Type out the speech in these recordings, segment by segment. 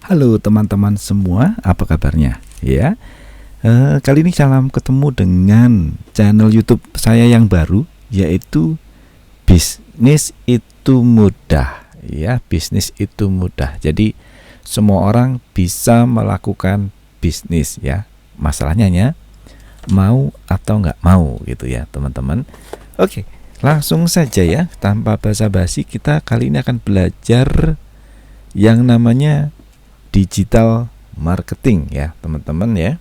Halo teman-teman semua, apa kabarnya? Ya, kali ini salam ketemu dengan channel YouTube saya yang baru, yaitu Bisnis Itu Mudah. Ya, bisnis itu mudah. Jadi semua orang bisa melakukan bisnis ya. Masalahnya hanya mau atau nggak mau gitu ya, teman-teman. Oke, langsung saja ya, tanpa basa-basi kita kali ini akan belajar yang namanya digital marketing ya teman-teman ya,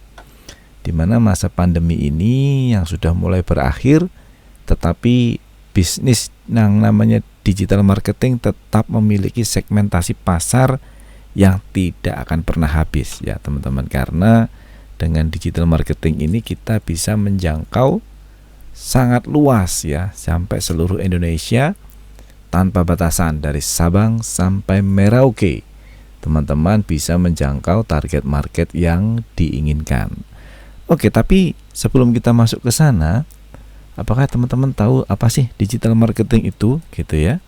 dimana masa pandemi ini yang sudah mulai berakhir, tetapi bisnis yang namanya digital marketing tetap memiliki segmentasi pasar yang tidak akan pernah habis ya teman-teman, karena dengan digital marketing ini kita bisa menjangkau sangat luas ya, sampai seluruh Indonesia tanpa batasan, dari Sabang sampai Merauke. Teman-teman bisa menjangkau target market yang diinginkan. Oke, tapi sebelum kita masuk ke sana, apakah teman-teman tahu apa sih digital marketing itu gitu ya?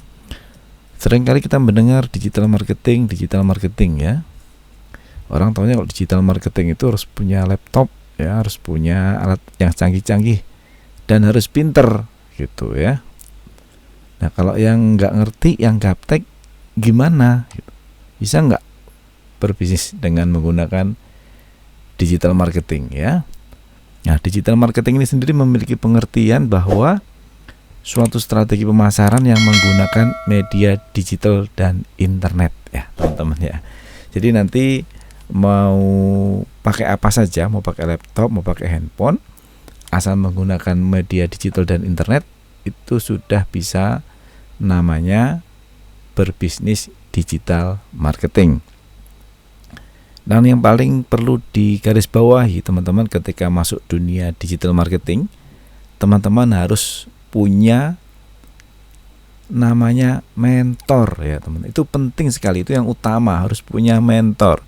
Seringkali kita mendengar digital marketing ya. Orang tahunya kalau digital marketing itu harus punya laptop ya, harus punya alat yang canggih-canggih dan harus pinter gitu ya. Nah, kalau yang nggak ngerti, yang gaptek gimana? Bisa nggak berbisnis dengan menggunakan digital marketing ya? Nah, digital marketing ini sendiri memiliki pengertian bahwa suatu strategi pemasaran yang menggunakan media digital dan internet ya teman-teman ya. Jadi nanti mau pakai apa saja, mau pakai laptop, mau pakai handphone, asal menggunakan media digital dan internet, itu sudah bisa namanya berbisnis digital marketing. Dan yang paling perlu digarisbawahi teman-teman ketika masuk dunia digital marketing, teman-teman harus punya namanya mentor ya teman. Itu penting sekali, itu yang utama, harus punya mentor.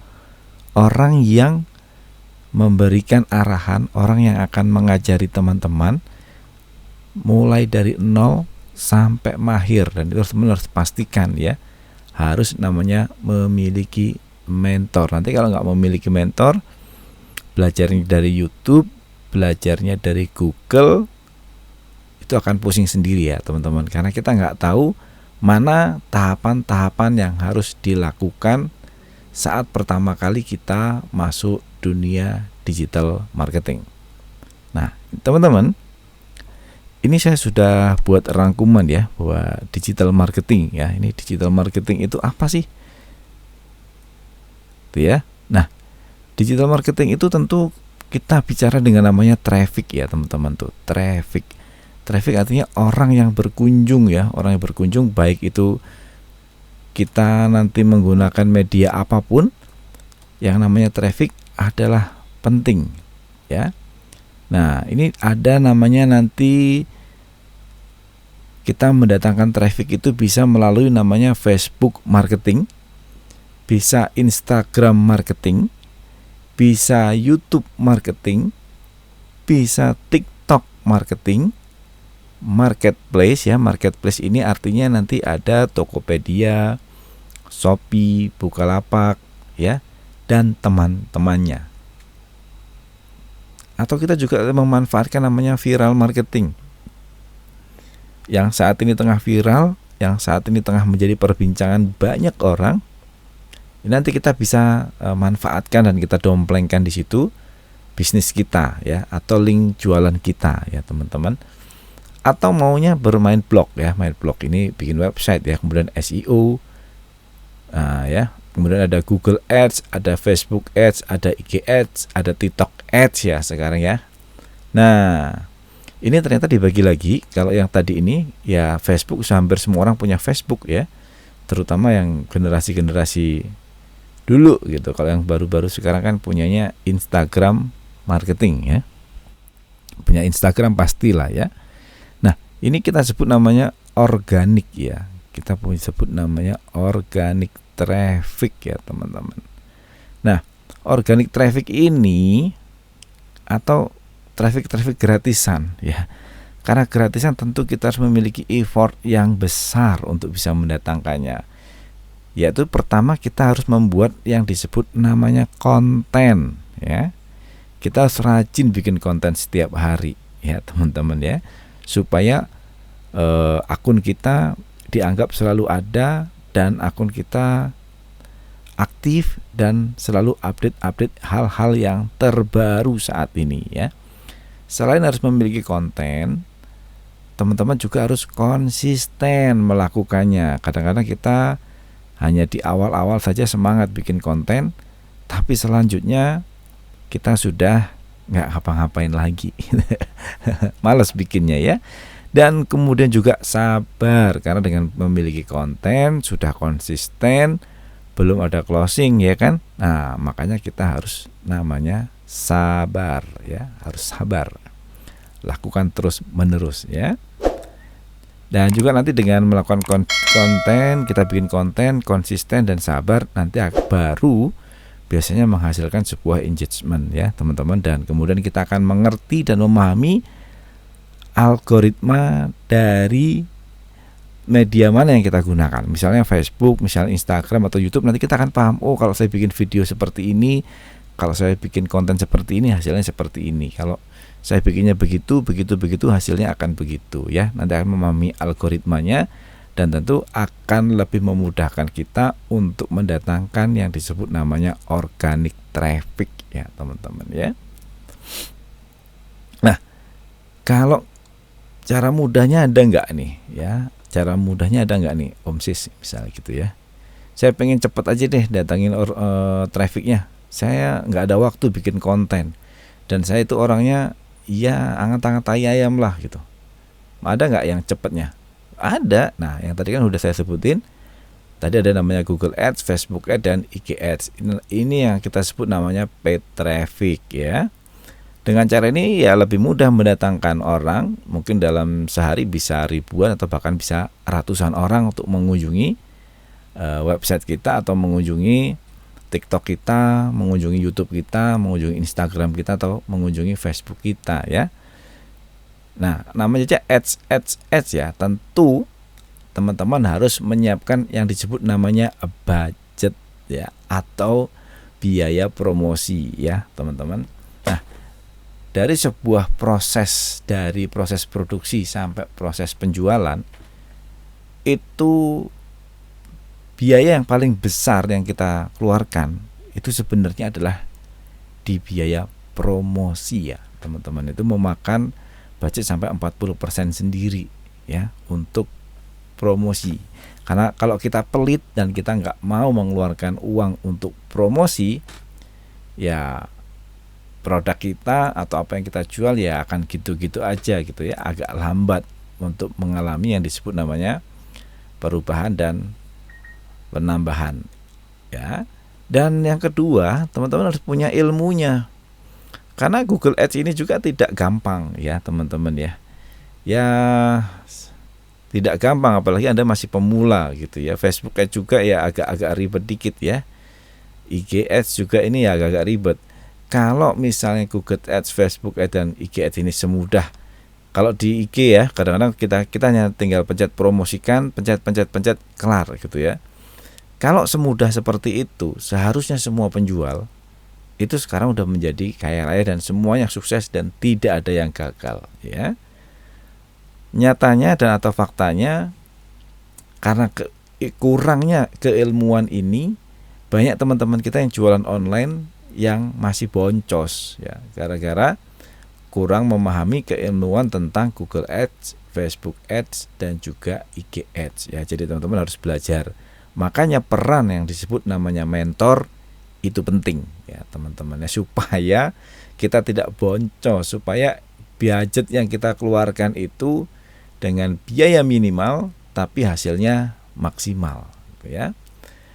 Orang yang memberikan arahan, orang yang akan mengajari teman-teman mulai dari nol sampai mahir, dan itu teman-teman harus pastikan ya, harus namanya memiliki mentor. Nanti kalau nggak memiliki mentor, belajarnya dari YouTube, belajarnya dari Google, itu akan pusing sendiri ya teman-teman, karena kita nggak tahu mana tahapan-tahapan yang harus dilakukan saat pertama kali kita masuk dunia digital marketing. Nah teman-teman, ini saya sudah buat rangkuman ya, bahwa digital marketing ya, ini digital marketing itu apa sih? Itu ya. Nah, digital marketing itu tentu kita bicara dengan namanya traffic ya teman-teman tuh. Traffic artinya orang yang berkunjung ya, orang yang berkunjung, baik itu kita nanti menggunakan media apapun, yang namanya traffic adalah penting ya. Nah, ini ada namanya, nanti kita mendatangkan traffic itu bisa melalui namanya Facebook marketing, bisa Instagram marketing, bisa YouTube marketing, bisa TikTok marketing, marketplace ya. Marketplace ini artinya nanti ada Tokopedia, Shopee, Bukalapak ya, dan teman-temannya. Atau kita juga memanfaatkan namanya viral marketing, yang saat ini tengah viral, yang saat ini tengah menjadi perbincangan banyak orang. Nanti kita bisa manfaatkan dan kita domplengkan di situ bisnis kita ya, atau link jualan kita ya teman-teman. Atau maunya bermain blog ya, main blog ini bikin website ya, kemudian SEO ya, kemudian ada Google Ads, ada Facebook Ads, ada IG Ads, ada TikTok Ads ya sekarang ya. Nah, ini ternyata dibagi lagi. Kalau yang tadi ini ya Facebook, hampir semua orang punya Facebook ya, terutama yang generasi-generasi dulu gitu. Kalau yang baru-baru sekarang kan punyanya Instagram marketing ya, punya Instagram pastilah ya. Nah, ini kita sebut namanya organik ya, kita punya sebut namanya organic traffic ya teman-teman. Nah, organic traffic ini atau traffic gratisan ya, karena gratisan tentu kita harus memiliki effort yang besar untuk bisa mendatangkannya. Yaitu pertama kita harus membuat yang disebut namanya konten ya. Kita harus rajin bikin konten setiap hari ya teman-teman ya, supaya akun kita dianggap selalu ada dan akun kita aktif dan selalu update hal-hal yang terbaru saat ini ya. Selain harus memiliki konten, teman-teman juga harus konsisten melakukannya. Kadang-kadang kita hanya di awal-awal saja semangat bikin konten, tapi selanjutnya kita sudah nggak ngapa-ngapain lagi. Malas bikinnya ya. Dan kemudian juga sabar, karena dengan memiliki konten sudah konsisten, belum ada closing ya kan. Nah makanya kita harus namanya sabar ya, harus sabar, lakukan terus menerus ya. Dan juga nanti dengan melakukan konten, kita bikin konten konsisten dan sabar, nanti baru biasanya menghasilkan sebuah engagement ya teman-teman. Dan kemudian kita akan mengerti dan memahami algoritma dari media mana yang kita gunakan, misalnya Facebook, misalnya Instagram atau YouTube. Nanti kita akan paham, oh kalau saya bikin video seperti ini, kalau saya bikin konten seperti ini, hasilnya seperti ini. Kalau saya bikinnya begitu hasilnya akan begitu ya. Nanti akan memahami algoritmanya, dan tentu akan lebih memudahkan kita untuk mendatangkan yang disebut namanya organic traffic ya teman-teman ya. Nah, kalau cara mudahnya ada nggak nih ya? Cara mudahnya ada nggak nih Om Sis misalnya gitu ya. Saya pengen cepet aja deh datangin trafficnya. Saya nggak ada waktu bikin konten. Dan saya itu orangnya ya anget-anget tai ayam lah gitu. Ada nggak yang cepetnya? Ada. Nah yang tadi kan udah saya sebutin. Tadi ada namanya Google Ads, Facebook Ads, dan IG Ads. Ini yang kita sebut namanya paid traffic ya. Dengan cara ini ya lebih mudah mendatangkan orang, mungkin dalam sehari bisa ribuan atau bahkan bisa ratusan orang untuk mengunjungi website kita, atau mengunjungi TikTok kita, mengunjungi YouTube kita, mengunjungi Instagram kita, atau mengunjungi Facebook kita ya. Nah, namanya aja ads ya. Tentu teman-teman harus menyiapkan yang disebut namanya budget ya, atau biaya promosi ya teman-teman. Dari sebuah proses, dari proses produksi sampai proses penjualan, itu biaya yang paling besar yang kita keluarkan itu sebenarnya adalah di biaya promosi ya teman-teman. Itu memakan budget sampai 40% sendiri ya untuk promosi. Karena kalau kita pelit dan kita nggak mau mengeluarkan uang untuk promosi, ya produk kita atau apa yang kita jual ya akan gitu-gitu aja gitu ya, agak lambat untuk mengalami yang disebut namanya perubahan dan penambahan ya. Dan yang kedua, teman-teman harus punya ilmunya, karena Google Ads ini juga tidak gampang ya teman-teman ya. Ya tidak gampang, apalagi Anda masih pemula gitu ya. Facebook Ads juga ya agak-agak ribet dikit ya. IG Ads juga ini ya agak-agak ribet. Kalau misalnya Google Ads, Facebook Ads, dan IG Ads ini semudah, kalau di IG ya kadang-kadang kita hanya tinggal pencet promosikan, pencet kelar gitu ya. Kalau semudah seperti itu, seharusnya semua penjual itu sekarang udah menjadi kaya raya dan semuanya sukses dan tidak ada yang gagal ya. Nyatanya dan atau faktanya, karena kurangnya keilmuan ini, banyak teman-teman kita yang jualan online yang masih boncos ya, gara-gara kurang memahami keilmuan tentang Google Ads, Facebook Ads, dan juga IG Ads ya. Jadi teman-teman harus belajar. Makanya peran yang disebut namanya mentor itu penting ya teman-teman ya, supaya kita tidak boncos, supaya budget yang kita keluarkan itu dengan biaya minimal tapi hasilnya maksimal gitu ya.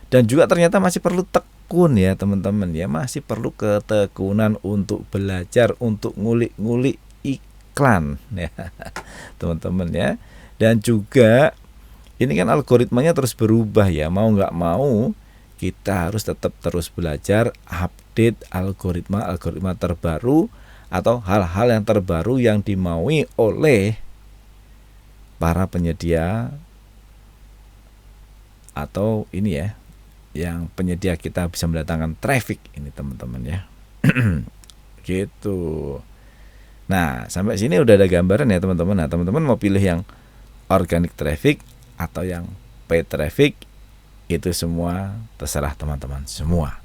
Dan juga ternyata masih perlu tekun ya teman-teman ya, masih perlu ketekunan untuk belajar, untuk ngulik-ngulik iklan ya teman-teman ya. Dan juga ini kan algoritmanya terus berubah ya, mau nggak mau kita harus tetap terus belajar, update algoritma terbaru atau hal-hal yang terbaru yang dimaui oleh para penyedia atau ini ya yang penyedia kita bisa mendatangkan traffic ini teman-teman ya. Gitu. Nah, sampai sini udah ada gambaran ya teman-teman. Nah, teman-teman mau pilih yang organic traffic atau yang paid traffic, itu semua terserah teman-teman semua.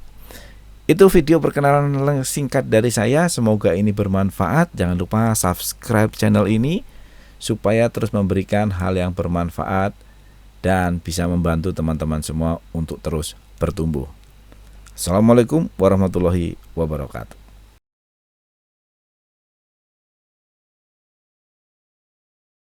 Itu video perkenalan singkat dari saya. Semoga ini bermanfaat. Jangan lupa subscribe channel ini supaya terus memberikan hal yang bermanfaat dan bisa membantu teman-teman semua untuk terus bertumbuh. Assalamualaikum warahmatullahi wabarakatuh.